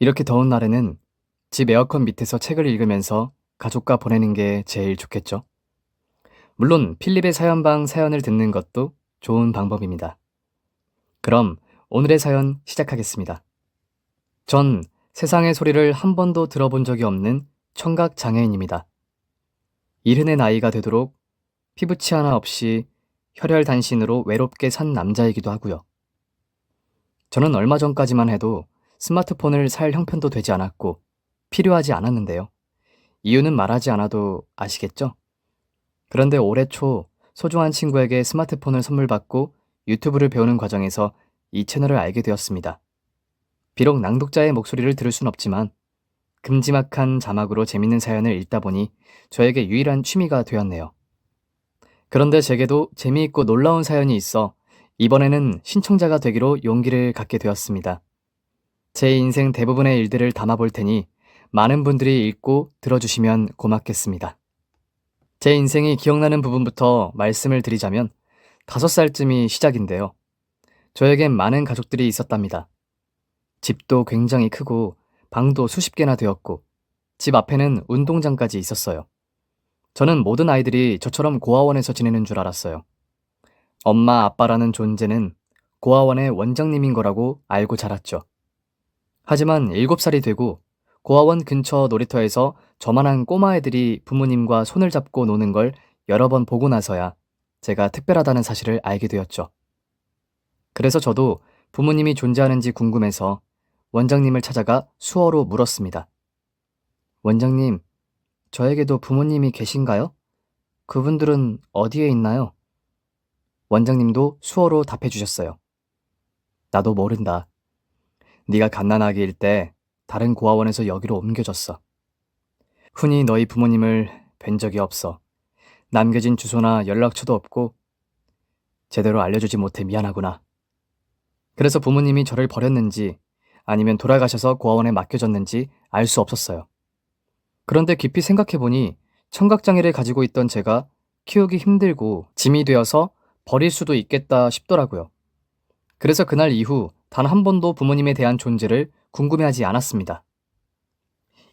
이렇게 더운 날에는 집 에어컨 밑에서 책을 읽으면서 가족과 보내는 게 제일 좋겠죠? 물론 필립의 사연방 사연을 듣는 것도 좋은 방법입니다. 그럼 오늘의 사연 시작하겠습니다. 전 세상의 소리를 한 번도 들어본 적이 없는 청각 장애인입니다. 이른의 나이가 되도록 피부치 하나 없이 혈혈단신으로 외롭게 산 남자이기도 하고요. 저는 얼마 전까지만 해도 스마트폰을 살 형편도 되지 않았고 필요하지 않았는데요. 이유는 말하지 않아도 아시겠죠? 그런데 올해 초 소중한 친구에게 스마트폰을 선물 받고 유튜브를 배우는 과정에서 이 채널을 알게 되었습니다. 비록 낭독자의 목소리를 들을 순 없지만 큼지막한 자막으로 재밌는 사연을 읽다 보니 저에게 유일한 취미가 되었네요. 그런데 제게도 재미있고 놀라운 사연이 있어 이번에는 신청자가 되기로 용기를 갖게 되었습니다. 제 인생 대부분의 일들을 담아볼 테니 많은 분들이 읽고 들어주시면 고맙겠습니다. 제 인생이 기억나는 부분부터 말씀을 드리자면 5살쯤이 시작인데요. 저에겐 많은 가족들이 있었답니다. 집도 굉장히 크고 방도 수십 개나 되었고 집 앞에는 운동장까지 있었어요. 저는 모든 아이들이 저처럼 고아원에서 지내는 줄 알았어요. 엄마, 아빠라는 존재는 고아원의 원장님인 거라고 알고 자랐죠. 하지만 7살이 되고 고아원 근처 놀이터에서 저만한 꼬마애들이 부모님과 손을 잡고 노는 걸 여러 번 보고 나서야 제가 특별하다는 사실을 알게 되었죠. 그래서 저도 부모님이 존재하는지 궁금해서 원장님을 찾아가 수어로 물었습니다. 원장님, 저에게도 부모님이 계신가요? 그분들은 어디에 있나요? 원장님도 수어로 답해 주셨어요. 나도 모른다. 네가 갓난아기일 때 다른 고아원에서 여기로 옮겨졌어. 흔히 너희 부모님을 뵌 적이 없어. 남겨진 주소나 연락처도 없고 제대로 알려주지 못해 미안하구나. 그래서 부모님이 저를 버렸는지 아니면 돌아가셔서 고아원에 맡겨졌는지 알 수 없었어요. 그런데 깊이 생각해보니 청각장애를 가지고 있던 제가 키우기 힘들고 짐이 되어서 버릴 수도 있겠다 싶더라고요. 그래서 그날 이후 단 한 번도 부모님에 대한 존재를 궁금해하지 않았습니다.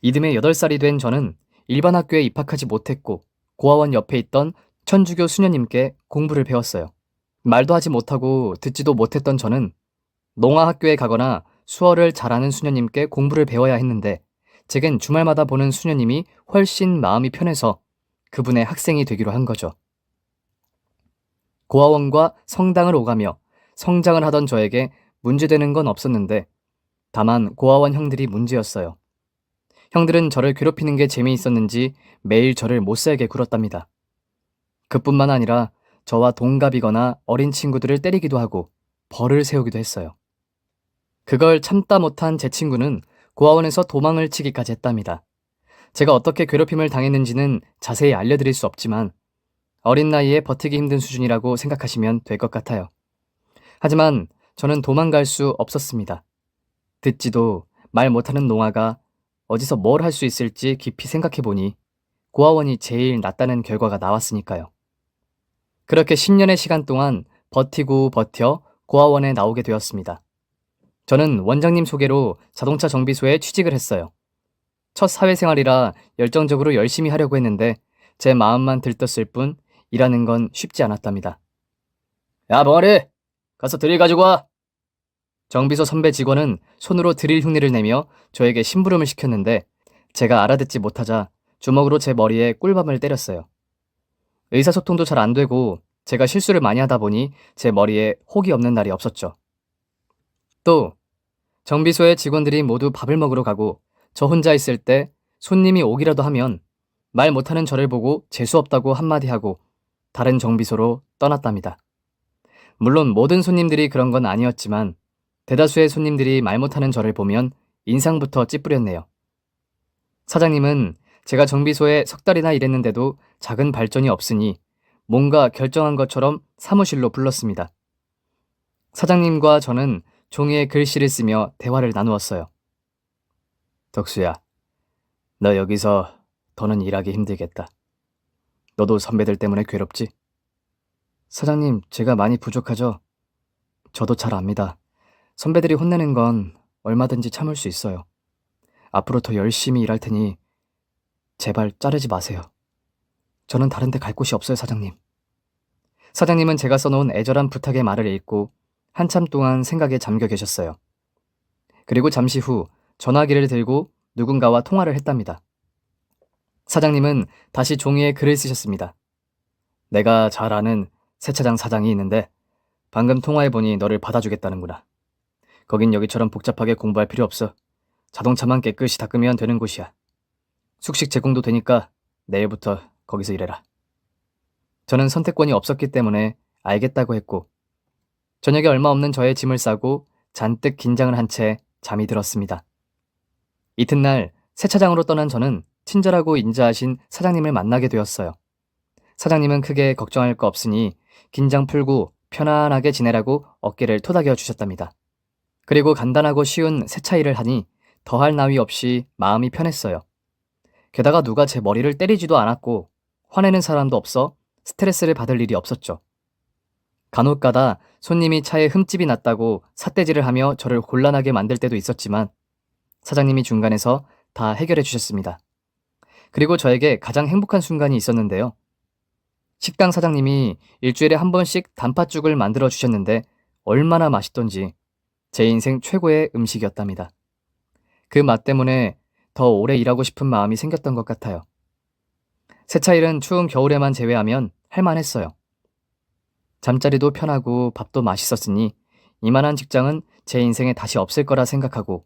이듬해 8살이 된 저는 일반 학교에 입학하지 못했고 고아원 옆에 있던 천주교 수녀님께 공부를 배웠어요. 말도 하지 못하고 듣지도 못했던 저는 농아학교에 가거나 수어를 잘하는 수녀님께 공부를 배워야 했는데 제겐 주말마다 보는 수녀님이 훨씬 마음이 편해서 그분의 학생이 되기로 한 거죠. 고아원과 성당을 오가며 성장을 하던 저에게 문제되는 건 없었는데 다만 고아원 형들이 문제였어요. 형들은 저를 괴롭히는 게 재미있었는지 매일 저를 못살게 굴었답니다. 그뿐만 아니라 저와 동갑이거나 어린 친구들을 때리기도 하고 벌을 세우기도 했어요. 그걸 참다 못한 제 친구는 고아원에서 도망을 치기까지 했답니다. 제가 어떻게 괴롭힘을 당했는지는 자세히 알려드릴 수 없지만 어린 나이에 버티기 힘든 수준이라고 생각하시면 될 것 같아요. 하지만 저는 도망갈 수 없었습니다. 듣지도 말 못하는 농아가 어디서 뭘 할 수 있을지 깊이 생각해보니 고아원이 제일 낫다는 결과가 나왔으니까요. 그렇게 10년의 시간 동안 버티고 버텨 고아원에 나오게 되었습니다. 저는 원장님 소개로 자동차 정비소에 취직을 했어요. 첫 사회생활이라 열정적으로 열심히 하려고 했는데 제 마음만 들떴을 뿐 일하는 건 쉽지 않았답니다. 야, 벙어리! 가서 드릴 가지고 와! 정비소 선배 직원은 손으로 드릴 흉내를 내며 저에게 심부름을 시켰는데 제가 알아듣지 못하자 주먹으로 제 머리에 꿀밤을 때렸어요. 의사소통도 잘 안 되고 제가 실수를 많이 하다 보니 제 머리에 혹이 없는 날이 없었죠. 또 정비소의 직원들이 모두 밥을 먹으러 가고 저 혼자 있을 때 손님이 오기라도 하면 말 못하는 저를 보고 재수없다고 한마디 하고 다른 정비소로 떠났답니다. 물론 모든 손님들이 그런 건 아니었지만 대다수의 손님들이 말 못하는 저를 보면 인상부터 찌푸렸네요. 사장님은 제가 정비소에 석 달이나 일했는데도 작은 발전이 없으니 뭔가 결정한 것처럼 사무실로 불렀습니다. 사장님과 저는 종이에 글씨를 쓰며 대화를 나누었어요. 덕수야, 너 여기서 더는 일하기 힘들겠다. 너도 선배들 때문에 괴롭지? 사장님, 제가 많이 부족하죠? 저도 잘 압니다. 선배들이 혼내는 건 얼마든지 참을 수 있어요. 앞으로 더 열심히 일할 테니 제발 자르지 마세요. 저는 다른 데 갈 곳이 없어요, 사장님. 사장님은 제가 써놓은 애절한 부탁의 말을 읽고 한참 동안 생각에 잠겨 계셨어요. 그리고 잠시 후 전화기를 들고 누군가와 통화를 했답니다. 사장님은 다시 종이에 글을 쓰셨습니다. 내가 잘 아는 세차장 사장이 있는데 방금 통화해보니 너를 받아주겠다는구나. 거긴 여기처럼 복잡하게 공부할 필요 없어. 자동차만 깨끗이 닦으면 되는 곳이야. 숙식 제공도 되니까 내일부터 거기서 일해라. 저는 선택권이 없었기 때문에 알겠다고 했고 저녁에 얼마 없는 저의 짐을 싸고 잔뜩 긴장을 한 채 잠이 들었습니다. 이튿날 세차장으로 떠난 저는 친절하고 인자하신 사장님을 만나게 되었어요. 사장님은 크게 걱정할 거 없으니 긴장 풀고 편안하게 지내라고 어깨를 토닥여 주셨답니다. 그리고 간단하고 쉬운 세차 일을 하니 더할 나위 없이 마음이 편했어요. 게다가 누가 제 머리를 때리지도 않았고 화내는 사람도 없어 스트레스를 받을 일이 없었죠. 간혹가다 손님이 차에 흠집이 났다고 삿대질을 하며 저를 곤란하게 만들 때도 있었지만 사장님이 중간에서 다 해결해 주셨습니다. 그리고 저에게 가장 행복한 순간이 있었는데요. 식당 사장님이 일주일에 한 번씩 단팥죽을 만들어 주셨는데 얼마나 맛있던지 제 인생 최고의 음식이었답니다. 그 맛 때문에 더 오래 일하고 싶은 마음이 생겼던 것 같아요. 세차 일은 추운 겨울에만 제외하면 할만했어요. 잠자리도 편하고 밥도 맛있었으니 이만한 직장은 제 인생에 다시 없을 거라 생각하고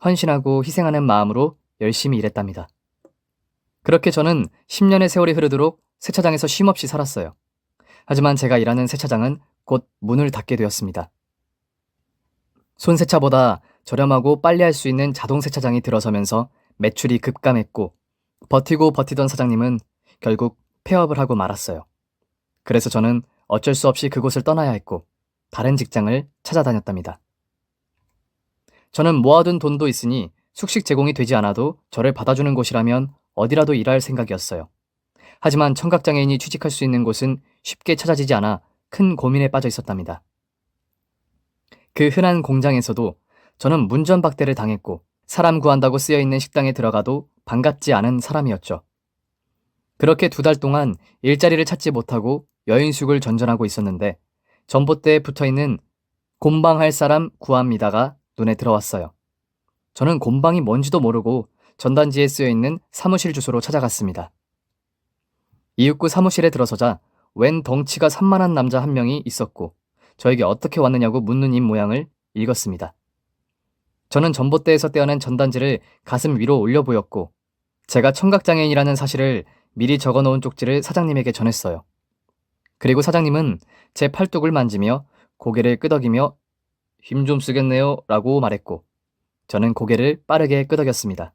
헌신하고 희생하는 마음으로 열심히 일했답니다. 그렇게 저는 10년의 세월이 흐르도록 세차장에서 쉼없이 살았어요. 하지만 제가 일하는 세차장은 곧 문을 닫게 되었습니다. 손세차보다 저렴하고 빨리 할 수 있는 자동 세차장이 들어서면서 매출이 급감했고 버티고 버티던 사장님은 결국 폐업을 하고 말았어요. 그래서 저는 어쩔 수 없이 그곳을 떠나야 했고 다른 직장을 찾아다녔답니다. 저는 모아둔 돈도 있으니 숙식 제공이 되지 않아도 저를 받아주는 곳이라면 어디라도 일할 생각이었어요. 하지만 청각장애인이 취직할 수 있는 곳은 쉽게 찾아지지 않아 큰 고민에 빠져 있었답니다. 그 흔한 공장에서도 저는 문전박대를 당했고 사람 구한다고 쓰여있는 식당에 들어가도 반갑지 않은 사람이었죠. 그렇게 2달 동안 일자리를 찾지 못하고 여인숙을 전전하고 있었는데 전봇대에 붙어있는 곰방할 사람 구합니다가 눈에 들어왔어요. 저는 곰방이 뭔지도 모르고 전단지에 쓰여있는 사무실 주소로 찾아갔습니다. 이윽고 사무실에 들어서자 웬 덩치가 산만한 남자 한 명이 있었고 저에게 어떻게 왔느냐고 묻는 입 모양을 읽었습니다. 저는 전봇대에서 떼어낸 전단지를 가슴 위로 올려 보였고 제가 청각장애인이라는 사실을 미리 적어놓은 쪽지를 사장님에게 전했어요. 그리고 사장님은 제 팔뚝을 만지며 고개를 끄덕이며 힘 좀 쓰겠네요 라고 말했고 저는 고개를 빠르게 끄덕였습니다.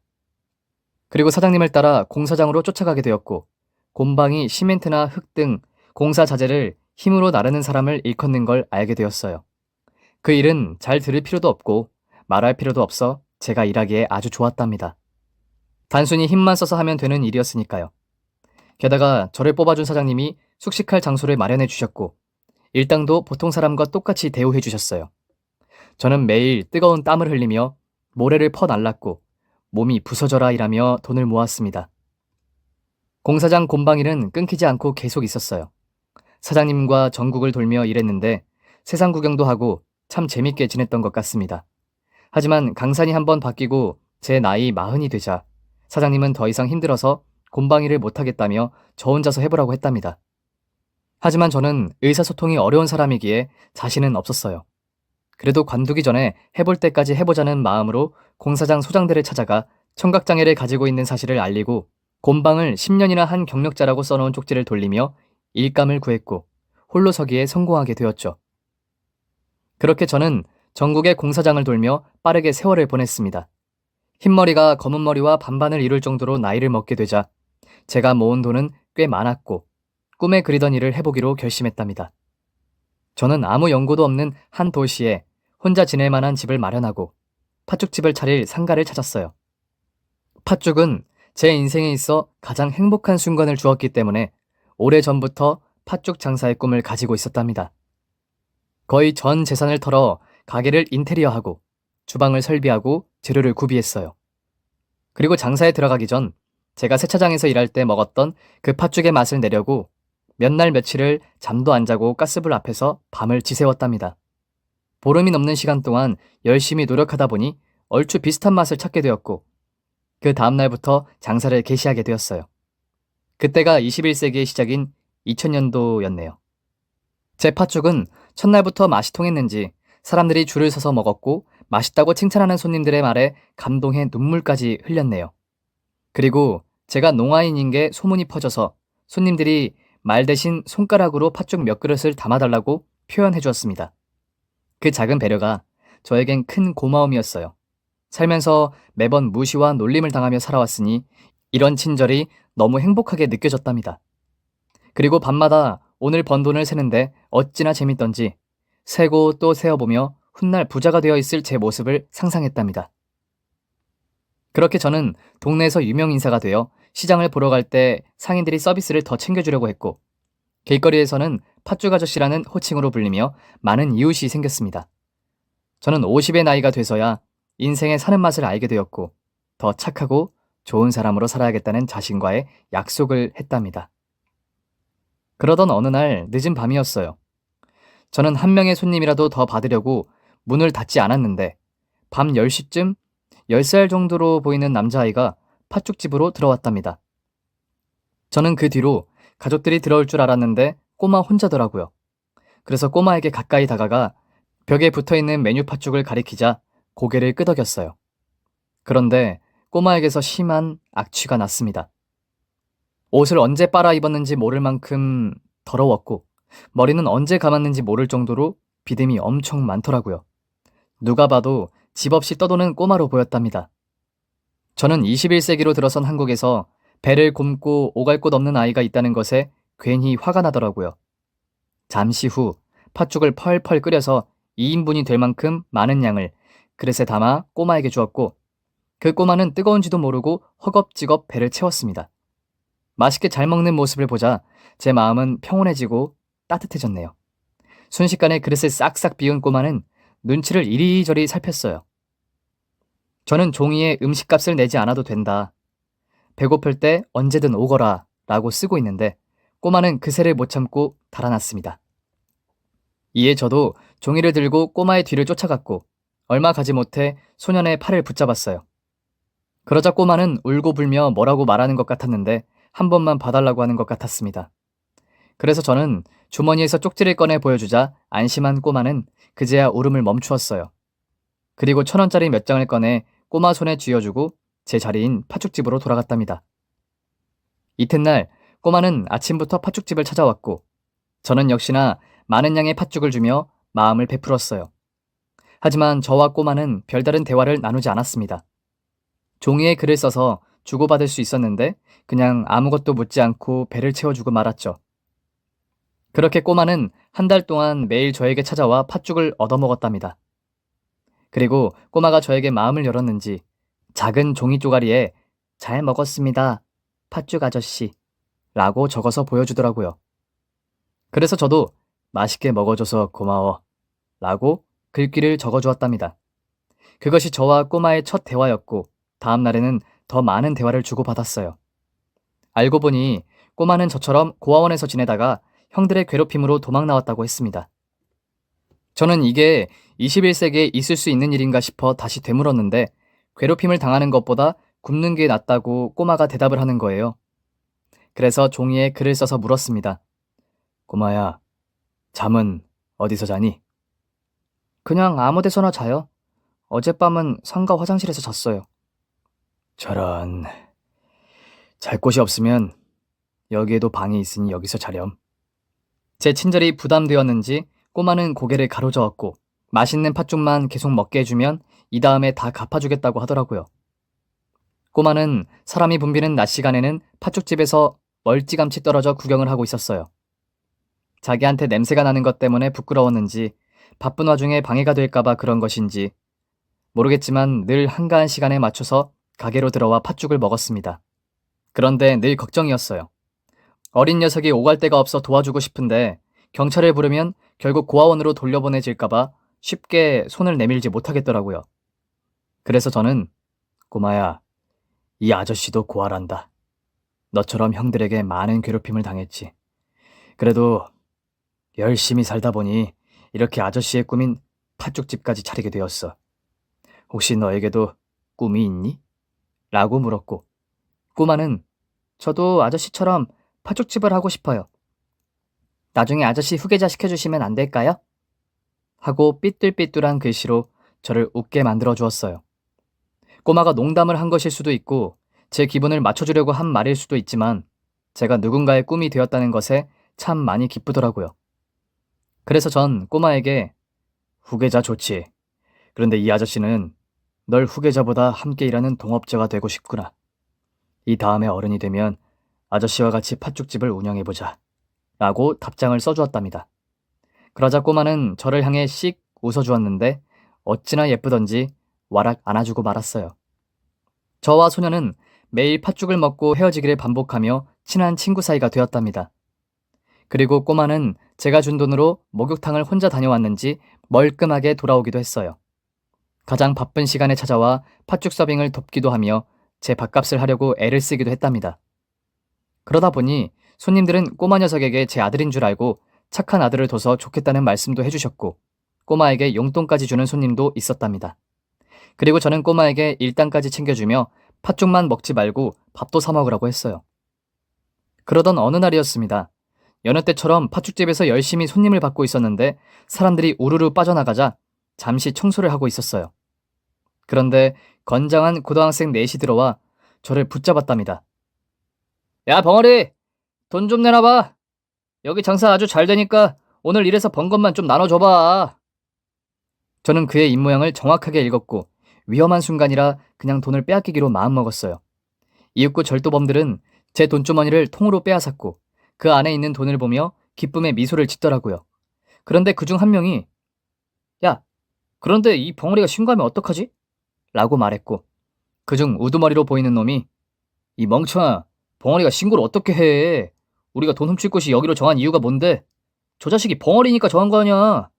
그리고 사장님을 따라 공사장으로 쫓아가게 되었고 곰방이 시멘트나 흙 등 공사 자재를 힘으로 나르는 사람을 일컫는 걸 알게 되었어요. 그 일은 잘 들을 필요도 없고 말할 필요도 없어 제가 일하기에 아주 좋았답니다. 단순히 힘만 써서 하면 되는 일이었으니까요. 게다가 저를 뽑아준 사장님이 숙식할 장소를 마련해 주셨고 일당도 보통 사람과 똑같이 대우해 주셨어요. 저는 매일 뜨거운 땀을 흘리며 모래를 퍼날랐고 몸이 부서져라 일하며 돈을 모았습니다. 공사장 곰방일은 끊기지 않고 계속 있었어요. 사장님과 전국을 돌며 일했는데 세상 구경도 하고 참 재밌게 지냈던 것 같습니다. 하지만 강산이 한번 바뀌고 제 나이 40이 되자 사장님은 더 이상 힘들어서 곰방일을 못하겠다며 저 혼자서 해보라고 했답니다. 하지만 저는 의사소통이 어려운 사람이기에 자신은 없었어요. 그래도 관두기 전에 해볼 때까지 해보자는 마음으로 공사장 소장들을 찾아가 청각장애를 가지고 있는 사실을 알리고 곰방을 10년이나 한 경력자라고 써놓은 쪽지를 돌리며 일감을 구했고 홀로 서기에 성공하게 되었죠. 그렇게 저는 전국의 공사장을 돌며 빠르게 세월을 보냈습니다. 흰머리가 검은머리와 반반을 이룰 정도로 나이를 먹게 되자 제가 모은 돈은 꽤 많았고 꿈에 그리던 일을 해보기로 결심했답니다. 저는 아무 연고도 없는 한 도시에 혼자 지낼 만한 집을 마련하고 팥죽집을 차릴 상가를 찾았어요. 팥죽은 제 인생에 있어 가장 행복한 순간을 주었기 때문에 오래전부터 팥죽 장사의 꿈을 가지고 있었답니다. 거의 전 재산을 털어 가게를 인테리어하고 주방을 설비하고 재료를 구비했어요. 그리고 장사에 들어가기 전 제가 세차장에서 일할 때 먹었던 그 팥죽의 맛을 내려고 몇 날 며칠을 잠도 안 자고 가스불 앞에서 밤을 지새웠답니다. 보름이 넘는 시간 동안 열심히 노력하다 보니 얼추 비슷한 맛을 찾게 되었고 그 다음 날부터 장사를 개시하게 되었어요. 그때가 21세기의 시작인 2000년도였네요. 제 팥죽은 첫날부터 맛이 통했는지 사람들이 줄을 서서 먹었고 맛있다고 칭찬하는 손님들의 말에 감동해 눈물까지 흘렸네요. 그리고 제가 농아인인 게 소문이 퍼져서 손님들이 말 대신 손가락으로 팥죽 몇 그릇을 담아달라고 표현해 주었습니다. 그 작은 배려가 저에겐 큰 고마움이었어요. 살면서 매번 무시와 놀림을 당하며 살아왔으니 이런 친절이 너무 행복하게 느껴졌답니다. 그리고 밤마다 오늘 번 돈을 세는데 어찌나 재밌던지 세고 또 세어보며 훗날 부자가 되어 있을 제 모습을 상상했답니다. 그렇게 저는 동네에서 유명 인사가 되어 시장을 보러 갈 때 상인들이 서비스를 더 챙겨주려고 했고 길거리에서는 팥죽 아저씨라는 호칭으로 불리며 많은 이웃이 생겼습니다. 저는 50의 나이가 돼서야 인생의 사는 맛을 알게 되었고 더 착하고 좋은 사람으로 살아야겠다는 자신과의 약속을 했답니다. 그러던 어느 날 늦은 밤이었어요. 저는 한 명의 손님이라도 더 받으려고 문을 닫지 않았는데 밤 10시쯤 10살 정도로 보이는 남자아이가 팥죽집으로 들어왔답니다. 저는 그 뒤로 가족들이 들어올 줄 알았는데 꼬마 혼자더라고요. 그래서 꼬마에게 가까이 다가가 벽에 붙어있는 메뉴 팥죽을 가리키자 고개를 끄덕였어요. 그런데 꼬마에게서 심한 악취가 났습니다. 옷을 언제 빨아 입었는지 모를 만큼 더러웠고 머리는 언제 감았는지 모를 정도로 비듬이 엄청 많더라고요. 누가 봐도 집 없이 떠도는 꼬마로 보였답니다. 저는 21세기로 들어선 한국에서 배를 굼고 오갈 곳 없는 아이가 있다는 것에 괜히 화가 나더라고요. 잠시 후 팥죽을 펄펄 끓여서 2인분이 될 만큼 많은 양을 그릇에 담아 꼬마에게 주었고 그 꼬마는 뜨거운지도 모르고 허겁지겁 배를 채웠습니다. 맛있게 잘 먹는 모습을 보자 제 마음은 평온해지고 따뜻해졌네요. 순식간에 그릇을 싹싹 비운 꼬마는 눈치를 이리저리 살폈어요. 저는 종이에 음식값을 내지 않아도 된다. 배고플 때 언제든 오거라 라고 쓰고 있는데 꼬마는 그새를 못 참고 달아났습니다. 이에 저도 종이를 들고 꼬마의 뒤를 쫓아갔고 얼마 가지 못해 소년의 팔을 붙잡았어요. 그러자 꼬마는 울고 불며 뭐라고 말하는 것 같았는데 한 번만 봐달라고 하는 것 같았습니다. 그래서 저는 주머니에서 쪽지를 꺼내 보여주자 안심한 꼬마는 그제야 울음을 멈추었어요. 그리고 1,000원짜리 몇 장을 꺼내 꼬마 손에 쥐어주고 제 자리인 팥죽집으로 돌아갔답니다. 이튿날 꼬마는 아침부터 팥죽집을 찾아왔고 저는 역시나 많은 양의 팥죽을 주며 마음을 베풀었어요. 하지만 저와 꼬마는 별다른 대화를 나누지 않았습니다. 종이에 글을 써서 주고받을 수 있었는데 그냥 아무것도 묻지 않고 배를 채워주고 말았죠. 그렇게 꼬마는 한 달 동안 매일 저에게 찾아와 팥죽을 얻어먹었답니다. 그리고 꼬마가 저에게 마음을 열었는지 작은 종이 쪼가리에 잘 먹었습니다. 팥죽 아저씨 라고 적어서 보여주더라고요. 그래서 저도 맛있게 먹어줘서 고마워 라고 글귀를 적어주었답니다. 그것이 저와 꼬마의 첫 대화였고 다음 날에는 더 많은 대화를 주고받았어요. 알고 보니 꼬마는 저처럼 고아원에서 지내다가 형들의 괴롭힘으로 도망 나왔다고 했습니다. 저는 이게 21세기에 있을 수 있는 일인가 싶어 다시 되물었는데 괴롭힘을 당하는 것보다 굶는 게 낫다고 꼬마가 대답을 하는 거예요. 그래서 종이에 글을 써서 물었습니다. 꼬마야, 잠은 어디서 자니? 그냥 아무 데서나 자요. 어젯밤은 상가 화장실에서 잤어요. 저런, 잘 곳이 없으면 여기에도 방이 있으니 여기서 자렴. 제 친절이 부담되었는지 꼬마는 고개를 가로저었고 맛있는 팥죽만 계속 먹게 해주면 이 다음에 다 갚아주겠다고 하더라고요. 꼬마는 사람이 붐비는 낮 시간에는 팥죽집에서 멀찌감치 떨어져 구경을 하고 있었어요. 자기한테 냄새가 나는 것 때문에 부끄러웠는지 바쁜 와중에 방해가 될까봐 그런 것인지 모르겠지만 늘 한가한 시간에 맞춰서 가게로 들어와 팥죽을 먹었습니다. 그런데 늘 걱정이었어요. 어린 녀석이 오갈 데가 없어 도와주고 싶은데 경찰을 부르면 결국 고아원으로 돌려보내질까봐 쉽게 손을 내밀지 못하겠더라고요. 그래서 저는 꼬마야, 이 아저씨도 고아란다. 너처럼 형들에게 많은 괴롭힘을 당했지. 그래도 열심히 살다 보니 이렇게 아저씨의 꿈인 팥죽집까지 차리게 되었어. 혹시 너에게도 꿈이 있니? 라고 물었고, 꼬마는 저도 아저씨처럼 팥죽집을 하고 싶어요. 나중에 아저씨 후계자 시켜주시면 안 될까요? 하고 삐뚤삐뚤한 글씨로 저를 웃게 만들어 주었어요. 꼬마가 농담을 한 것일 수도 있고 제 기분을 맞춰주려고 한 말일 수도 있지만 제가 누군가의 꿈이 되었다는 것에 참 많이 기쁘더라고요. 그래서 전 꼬마에게 후계자 좋지. 그런데 이 아저씨는 널 후계자보다 함께 일하는 동업자가 되고 싶구나. 이 다음에 어른이 되면 아저씨와 같이 팥죽집을 운영해보자. 라고 답장을 써주었답니다. 그러자 꼬마는 저를 향해 씩 웃어주었는데 어찌나 예쁘던지 와락 안아주고 말았어요. 저와 소녀는 매일 팥죽을 먹고 헤어지기를 반복하며 친한 친구 사이가 되었답니다. 그리고 꼬마는 제가 준 돈으로 목욕탕을 혼자 다녀왔는지 멀끔하게 돌아오기도 했어요. 가장 바쁜 시간에 찾아와 팥죽 서빙을 돕기도 하며 제 밥값을 하려고 애를 쓰기도 했답니다. 그러다 보니 손님들은 꼬마 녀석에게 제 아들인 줄 알고 착한 아들을 둬서 좋겠다는 말씀도 해주셨고 꼬마에게 용돈까지 주는 손님도 있었답니다. 그리고 저는 꼬마에게 일당까지 챙겨주며 팥죽만 먹지 말고 밥도 사 먹으라고 했어요. 그러던 어느 날이었습니다. 여느 때처럼 팥죽집에서 열심히 손님을 받고 있었는데 사람들이 우르르 빠져나가자 잠시 청소를 하고 있었어요. 그런데 건장한 고등학생 넷이 들어와 저를 붙잡았답니다. 야, 벙어리! 돈 좀 내놔봐. 여기 장사 아주 잘 되니까 오늘 일해서 번 것만 좀 나눠줘봐. 저는 그의 입모양을 정확하게 읽었고 위험한 순간이라 그냥 돈을 빼앗기기로 마음먹었어요. 이윽고 절도범들은 제 돈주머니를 통으로 빼앗았고 그 안에 있는 돈을 보며 기쁨의 미소를 짓더라고요. 그런데 그중 한 명이 야, 그런데 이 벙어리가 신고하면 어떡하지? 라고 말했고 그중 우두머리로 보이는 놈이 이 멍청아, 벙어리가 신고를 어떻게 해? 우리가 돈 훔칠 곳이 여기로 정한 이유가 뭔데? 저 자식이 벙어리니까 정한 거 아니야?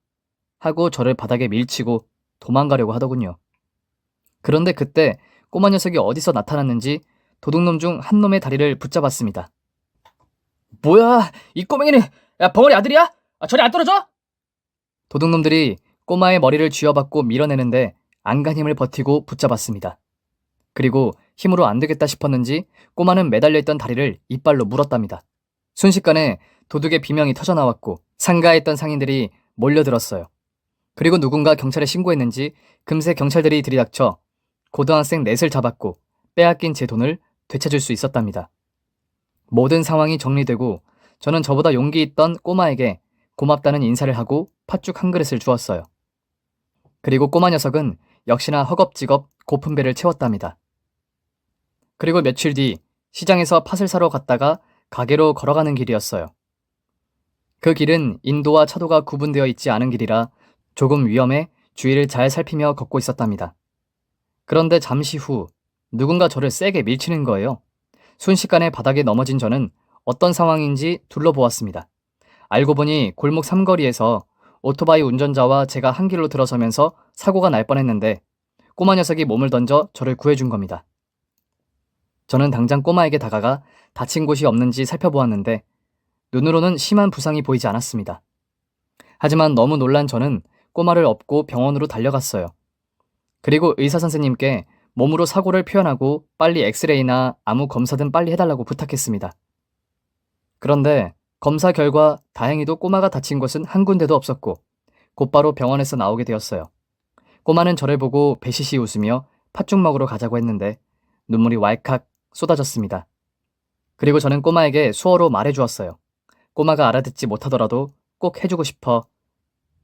하고 저를 바닥에 밀치고 도망가려고 하더군요. 그런데 그때 꼬마 녀석이 어디서 나타났는지 도둑놈 중 한 놈의 다리를 붙잡았습니다. 뭐야, 이 꼬맹이는 야, 벙어리 아들이야? 저리 안 떨어져? 도둑놈들이 꼬마의 머리를 쥐어받고 밀어내는데 안간 힘을 버티고 붙잡았습니다. 그리고 힘으로 안 되겠다 싶었는지 꼬마는 매달려있던 다리를 이빨로 물었답니다. 순식간에 도둑의 비명이 터져나왔고 상가에 있던 상인들이 몰려들었어요. 그리고 누군가 경찰에 신고했는지 금세 경찰들이 들이닥쳐 고등학생 넷을 잡았고 빼앗긴 제 돈을 되찾을 수 있었답니다. 모든 상황이 정리되고 저는 저보다 용기 있던 꼬마에게 고맙다는 인사를 하고 팥죽 한 그릇을 주었어요. 그리고 꼬마 녀석은 역시나 허겁지겁 고픈 배를 채웠답니다. 그리고 며칠 뒤 시장에서 팥을 사러 갔다가 가게로 걸어가는 길이었어요. 그 길은 인도와 차도가 구분되어 있지 않은 길이라 조금 위험해 주위를 잘 살피며 걷고 있었답니다. 그런데 잠시 후 누군가 저를 세게 밀치는 거예요. 순식간에 바닥에 넘어진 저는 어떤 상황인지 둘러보았습니다. 알고 보니 골목 삼거리에서 오토바이 운전자와 제가 한 길로 들어서면서 사고가 날 뻔했는데 꼬마 녀석이 몸을 던져 저를 구해준 겁니다. 저는 당장 꼬마에게 다가가 다친 곳이 없는지 살펴보았는데 눈으로는 심한 부상이 보이지 않았습니다. 하지만 너무 놀란 저는 꼬마를 업고 병원으로 달려갔어요. 그리고 의사 선생님께 몸으로 사고를 표현하고 빨리 엑스레이나 아무 검사든 빨리 해달라고 부탁했습니다. 그런데 검사 결과 다행히도 꼬마가 다친 곳은 한 군데도 없었고 곧바로 병원에서 나오게 되었어요. 꼬마는 저를 보고 배시시 웃으며 팥죽 먹으러 가자고 했는데 눈물이 왈칵 쏟아졌습니다. 그리고 저는 꼬마에게 수어로 말해주었어요. 꼬마가 알아듣지 못하더라도 꼭 해주고 싶어.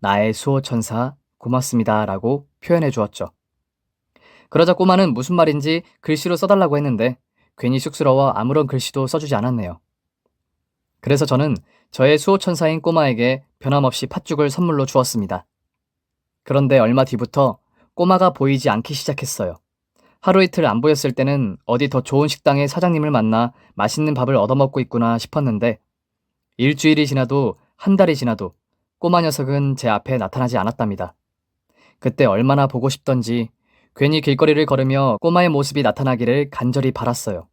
나의 수호 천사 고맙습니다 라고 표현해 주었죠. 그러자 꼬마는 무슨 말인지 글씨로 써달라고 했는데 괜히 쑥스러워 아무런 글씨도 써주지 않았네요. 그래서 저는 저의 수호 천사인 꼬마에게 변함없이 팥죽을 선물로 주었습니다. 그런데 얼마 뒤부터 꼬마가 보이지 않기 시작했어요. 하루 이틀 안 보였을 때는 어디 더 좋은 식당의 사장님을 만나 맛있는 밥을 얻어먹고 있구나 싶었는데 일주일이 지나도 한 달이 지나도 꼬마 녀석은 제 앞에 나타나지 않았답니다. 그때 얼마나 보고 싶던지 괜히 길거리를 걸으며 꼬마의 모습이 나타나기를 간절히 바랐어요.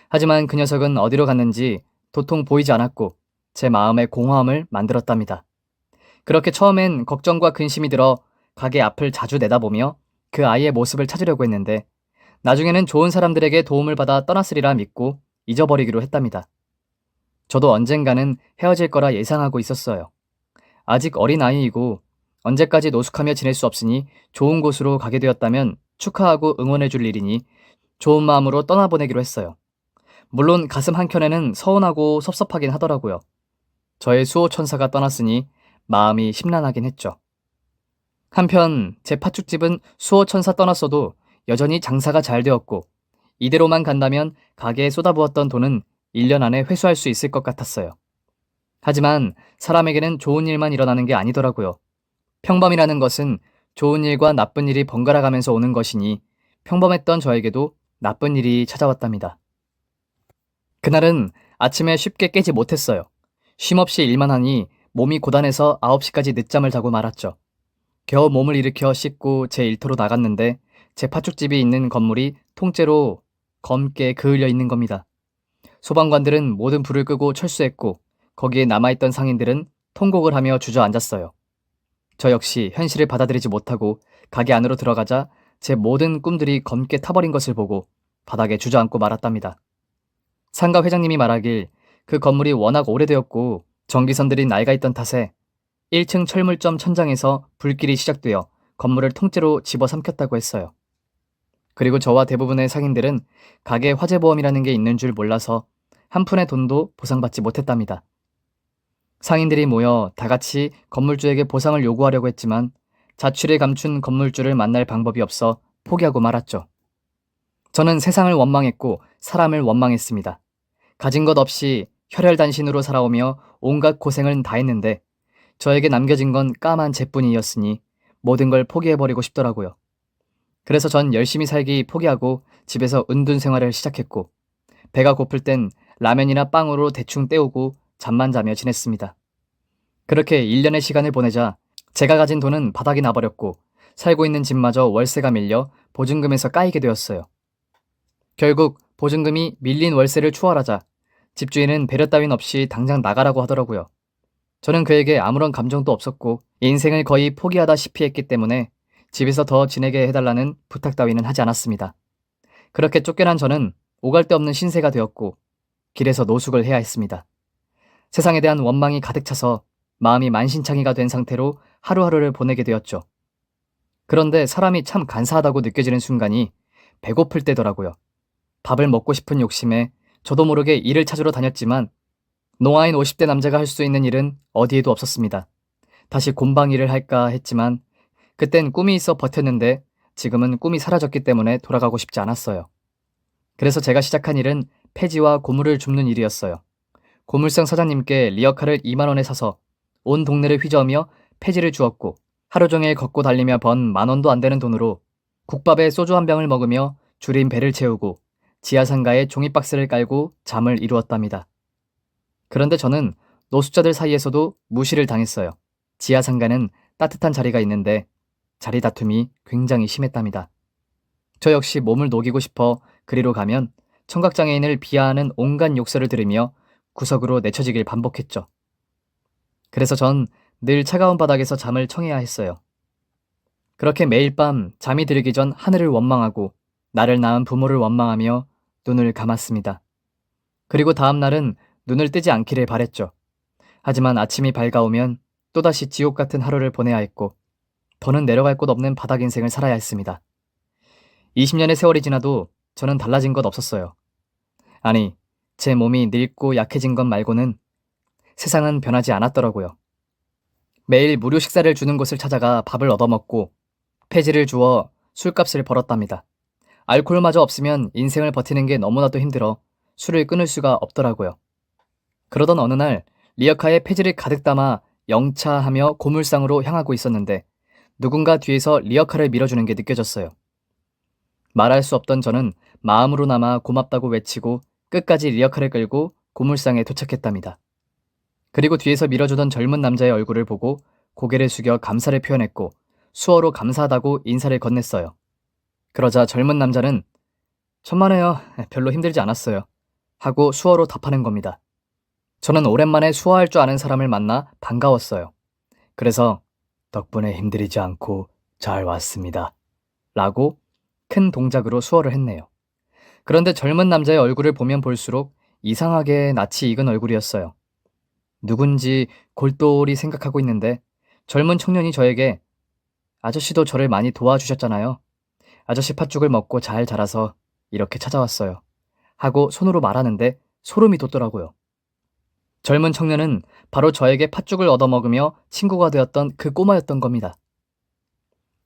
하지만 그 녀석은 어디로 갔는지 도통 보이지 않았고 제 마음에 공허함을 만들었답니다. 그렇게 처음엔 걱정과 근심이 들어 가게 앞을 자주 내다보며 그 아이의 모습을 찾으려고 했는데 나중에는 좋은 사람들에게 도움을 받아 떠났으리라 믿고 잊어버리기로 했답니다. 저도 언젠가는 헤어질 거라 예상하고 있었어요. 아직 어린 아이이고 언제까지 노숙하며 지낼 수 없으니 좋은 곳으로 가게 되었다면 축하하고 응원해 줄 일이니 좋은 마음으로 떠나보내기로 했어요. 물론 가슴 한켠에는 서운하고 섭섭하긴 하더라고요. 저의 수호천사가 떠났으니 마음이 심란하긴 했죠. 한편 제 팥죽집은 수호천사 떠났어도 여전히 장사가 잘 되었고 이대로만 간다면 가게에 쏟아부었던 돈은 1년 안에 회수할 수 있을 것 같았어요. 하지만 사람에게는 좋은 일만 일어나는 게 아니더라고요. 평범이라는 것은 좋은 일과 나쁜 일이 번갈아 가면서 오는 것이니 평범했던 저에게도 나쁜 일이 찾아왔답니다. 그날은 아침에 쉽게 깨지 못했어요. 쉼없이 일만 하니 몸이 고단해서 9시까지 늦잠을 자고 말았죠. 겨우 몸을 일으켜 씻고 제 일터로 나갔는데 제 팥죽집이 있는 건물이 통째로 검게 그을려 있는 겁니다. 소방관들은 모든 불을 끄고 철수했고 거기에 남아있던 상인들은 통곡을 하며 주저앉았어요. 저 역시 현실을 받아들이지 못하고 가게 안으로 들어가자 제 모든 꿈들이 검게 타버린 것을 보고 바닥에 주저앉고 말았답니다. 상가 회장님이 말하길 그 건물이 워낙 오래되었고 전기선들이 낡아 있던 탓에 1층 철물점 천장에서 불길이 시작되어 건물을 통째로 집어삼켰다고 했어요. 그리고 저와 대부분의 상인들은 가게 화재보험이라는 게 있는 줄 몰라서 한 푼의 돈도 보상받지 못했답니다. 상인들이 모여 다 같이 건물주에게 보상을 요구하려고 했지만 자취를 감춘 건물주를 만날 방법이 없어 포기하고 말았죠. 저는 세상을 원망했고 사람을 원망했습니다. 가진 것 없이 혈혈단신으로 살아오며 온갖 고생을 다 했는데 저에게 남겨진 건 까만 재뿐이었으니 모든 걸 포기해버리고 싶더라고요. 그래서 전 열심히 살기 포기하고 집에서 은둔 생활을 시작했고 배가 고플 땐 라면이나 빵으로 대충 때우고 잠만 자며 지냈습니다. 그렇게 1년의 시간을 보내자 제가 가진 돈은 바닥이 나버렸고 살고 있는 집마저 월세가 밀려 보증금에서 까이게 되었어요. 결국 보증금이 밀린 월세를 추월하자 집주인은 배려 따윈 없이 당장 나가라고 하더라고요. 저는 그에게 아무런 감정도 없었고 인생을 거의 포기하다시피 했기 때문에 집에서 더 지내게 해달라는 부탁 따위는 하지 않았습니다. 그렇게 쫓겨난 저는 오갈 데 없는 신세가 되었고 길에서 노숙을 해야 했습니다. 세상에 대한 원망이 가득 차서 마음이 만신창이가 된 상태로 하루하루를 보내게 되었죠. 그런데 사람이 참 간사하다고 느껴지는 순간이 배고플 때더라고요. 밥을 먹고 싶은 욕심에 저도 모르게 일을 찾으러 다녔지만 노아인 50대 남자가 할 수 있는 일은 어디에도 없었습니다. 다시 곰방 일을 할까 했지만 그땐 꿈이 있어 버텼는데 지금은 꿈이 사라졌기 때문에 돌아가고 싶지 않았어요. 그래서 제가 시작한 일은 폐지와 고물을 줍는 일이었어요. 고물상 사장님께 리어카를 2만 원에 사서 온 동네를 휘저으며 폐지를 주었고 하루 종일 걷고 달리며 번 10,000원도 안 되는 돈으로 국밥에 소주 한 병을 먹으며 줄인 배를 채우고 지하상가에 종이박스를 깔고 잠을 이루었답니다. 그런데 저는 노숙자들 사이에서도 무시를 당했어요. 지하상가는 따뜻한 자리가 있는데 자리 다툼이 굉장히 심했답니다. 저 역시 몸을 녹이고 싶어 그리로 가면 청각장애인을 비하하는 온갖 욕설을 들으며 구석으로 내쳐지길 반복했죠. 그래서 전 늘 차가운 바닥에서 잠을 청해야 했어요. 그렇게 매일 밤 잠이 들기 전 하늘을 원망하고 나를 낳은 부모를 원망하며 눈을 감았습니다. 그리고 다음 날은 눈을 뜨지 않기를 바랬죠. 하지만 아침이 밝아오면 또다시 지옥 같은 하루를 보내야 했고 더는 내려갈 곳 없는 바닥 인생을 살아야 했습니다. 20년의 세월이 지나도 저는 달라진 것 없었어요. 아니, 제 몸이 늙고 약해진 것 말고는 세상은 변하지 않았더라고요. 매일 무료 식사를 주는 곳을 찾아가 밥을 얻어먹고 폐지를 주어 술값을 벌었답니다. 알코올마저 없으면 인생을 버티는 게 너무나도 힘들어 술을 끊을 수가 없더라고요. 그러던 어느 날 리어카에 폐지를 가득 담아 영차하며 고물상으로 향하고 있었는데 누군가 뒤에서 리어카를 밀어주는 게 느껴졌어요. 말할 수 없던 저는 마음으로나마 고맙다고 외치고 끝까지 리어카를 끌고 고물상에 도착했답니다. 그리고 뒤에서 밀어주던 젊은 남자의 얼굴을 보고 고개를 숙여 감사를 표현했고 수어로 감사하다고 인사를 건넸어요. 그러자 젊은 남자는 천만에요. 별로 힘들지 않았어요. 하고 수어로 답하는 겁니다. 저는 오랜만에 수어할 줄 아는 사람을 만나 반가웠어요. 그래서 덕분에 힘들이지 않고 잘 왔습니다. 라고 큰 동작으로 수어를 했네요. 그런데 젊은 남자의 얼굴을 보면 볼수록 이상하게 낯이 익은 얼굴이었어요. 누군지 골똘히 생각하고 있는데 젊은 청년이 저에게 아저씨도 저를 많이 도와주셨잖아요. 아저씨 팥죽을 먹고 잘 자라서 이렇게 찾아왔어요. 하고 손으로 말하는데 소름이 돋더라고요. 젊은 청년은 바로 저에게 팥죽을 얻어먹으며 친구가 되었던 그 꼬마였던 겁니다.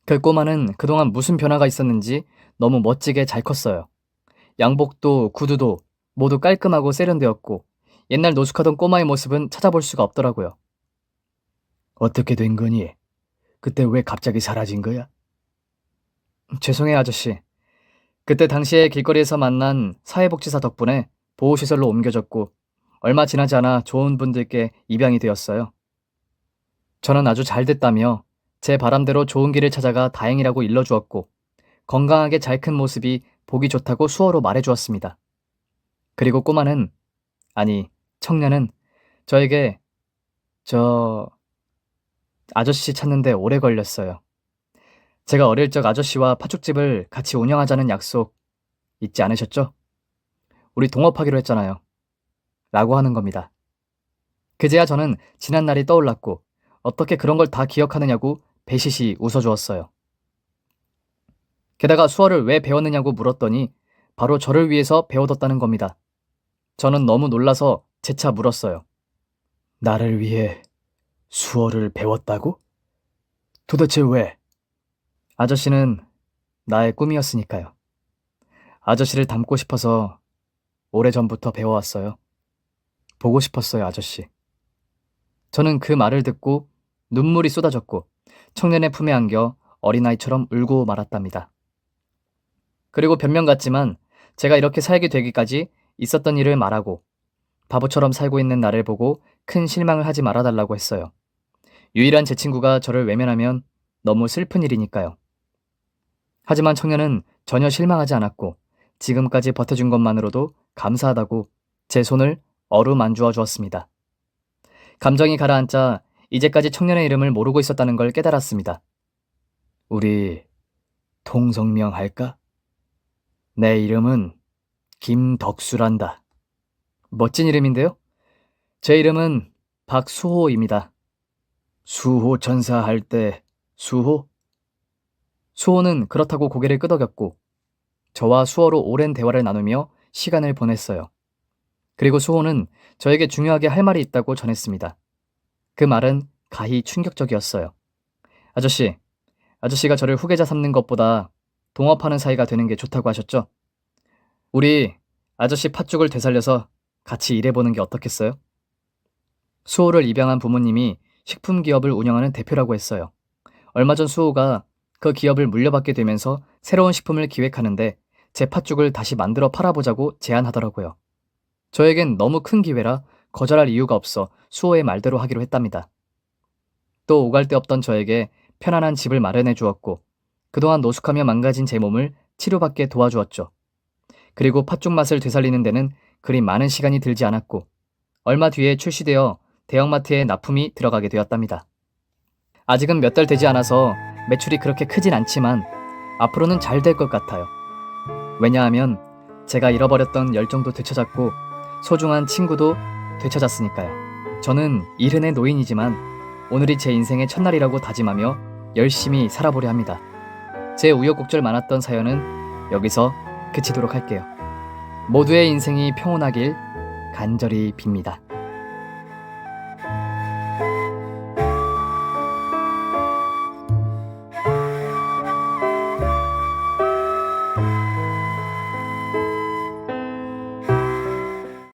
그 꼬마는 그동안 무슨 변화가 있었는지 너무 멋지게 잘 컸어요. 양복도 구두도 모두 깔끔하고 세련되었고 옛날 노숙하던 꼬마의 모습은 찾아볼 수가 없더라고요. 어떻게 된 거니? 그때 왜 갑자기 사라진 거야? 죄송해요, 아저씨. 그때 당시에 길거리에서 만난 사회복지사 덕분에 보호시설로 옮겨졌고 얼마 지나지 않아 좋은 분들께 입양이 되었어요. 저는 아주 잘 됐다며 제 바람대로 좋은 길을 찾아가 다행이라고 일러주었고 건강하게 잘 큰 모습이 보기 좋다고 수어로 말해주었습니다. 그리고 꼬마는, 아니 청년은 저에게 저 아저씨 찾는데 오래 걸렸어요. 제가 어릴 적 아저씨와 팥죽집을 같이 운영하자는 약속 잊지 않으셨죠? 우리 동업하기로 했잖아요. 라고 하는 겁니다. 그제야 저는 지난 날이 떠올랐고 어떻게 그런 걸 다 기억하느냐고 배시시 웃어주었어요. 게다가 수어를 왜 배웠느냐고 물었더니 바로 저를 위해서 배워뒀다는 겁니다. 저는 너무 놀라서 재차 물었어요. 나를 위해 수어를 배웠다고? 도대체 왜? 아저씨는 나의 꿈이었으니까요. 아저씨를 닮고 싶어서 오래전부터 배워왔어요. 보고 싶었어요, 아저씨. 저는 그 말을 듣고 눈물이 쏟아졌고 청년의 품에 안겨 어린아이처럼 울고 말았답니다. 그리고 변명 같지만 제가 이렇게 살게 되기까지 있었던 일을 말하고 바보처럼 살고 있는 나를 보고 큰 실망을 하지 말아달라고 했어요. 유일한 제 친구가 저를 외면하면 너무 슬픈 일이니까요. 하지만 청년은 전혀 실망하지 않았고 지금까지 버텨준 것만으로도 감사하다고 제 손을 어루만주어 주었습니다. 감정이 가라앉자 이제까지 청년의 이름을 모르고 있었다는 걸 깨달았습니다. 우리 통성명 할까? 내 이름은 김덕수란다. 멋진 이름인데요? 제 이름은 박수호입니다. 수호 천사 할 때 수호? 수호는 그렇다고 고개를 끄덕였고 저와 수어로 오랜 대화를 나누며 시간을 보냈어요. 그리고 수호는 저에게 중요하게 할 말이 있다고 전했습니다. 그 말은 가히 충격적이었어요. 아저씨가 저를 후계자 삼는 것보다 동업하는 사이가 되는 게 좋다고 하셨죠? 우리 아저씨 팥죽을 되살려서 같이 일해보는 게 어떻겠어요? 수호를 입양한 부모님이 식품 기업을 운영하는 대표라고 했어요. 얼마 전 수호가 그 기업을 물려받게 되면서 새로운 식품을 기획하는데 제 팥죽을 다시 만들어 팔아보자고 제안하더라고요. 저에겐 너무 큰 기회라 거절할 이유가 없어 수호의 말대로 하기로 했답니다. 또 오갈 데 없던 저에게 편안한 집을 마련해 주었고 그동안 노숙하며 망가진 제 몸을 치료받게 도와주었죠. 그리고 팥죽 맛을 되살리는 데는 그리 많은 시간이 들지 않았고 얼마 뒤에 출시되어 대형마트에 납품이 들어가게 되었답니다. 아직은 몇 달 되지 않아서 매출이 그렇게 크진 않지만 앞으로는 잘 될 것 같아요. 왜냐하면 제가 잃어버렸던 열정도 되찾았고 소중한 친구도 되찾았으니까요. 저는 일흔의 노인이지만 오늘이 제 인생의 첫날이라고 다짐하며 열심히 살아보려 합니다. 제 우여곡절 많았던 사연은 여기서 그치도록 할게요. 모두의 인생이 평온하길 간절히 빕니다.